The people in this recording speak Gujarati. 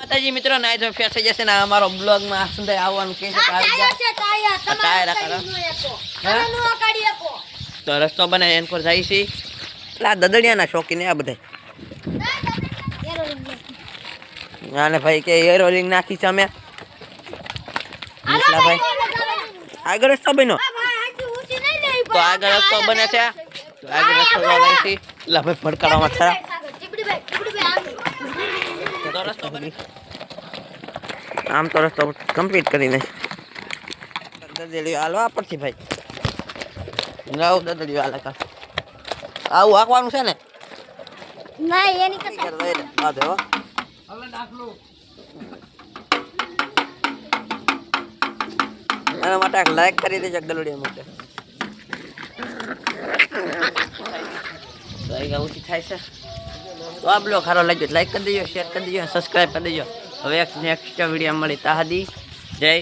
માતાજી મિત્રો ના જો ફેસ થઈ જશે ને અમારો બ્લોગ માં આસંદે આવવાનું કે છે ટાયર તો રસ્તો બનાવી એન પર જાય છે એટલે આ દદડિયાના શોખીન આ બધા આને ભાઈ કે એર રોલિંગ નાખી છે અમે ભાઈ આગળ રસ્તો બન્યો તો આગળ રસ્તો બને છે તો આગળ રસ્તો બનાવી છે એટલે ભાઈ ભડકાડવામાં થયા તો રસ્તો બની આમ તો રસ્તો કમ્પ્લીટ કરીને દદડિયો હાલો આ પરથી ભાઈ ગાવ દદડિયો હાલે કા આવું આખવાનું છે ને ના એની કસા આ દેવો એના માટે લાઈક કરી દેજો ગલુડિયા માટે તો આ ઓછી થાય છે તો આ બ્લોગ સારો લાગ્યો લાઈક કરી દેજો શેર કરી દેજો સબસ્ક્રાઈબ કરી દેજો હવે એક નેક્સ્ટ વિડીયો મળી તાહદી જય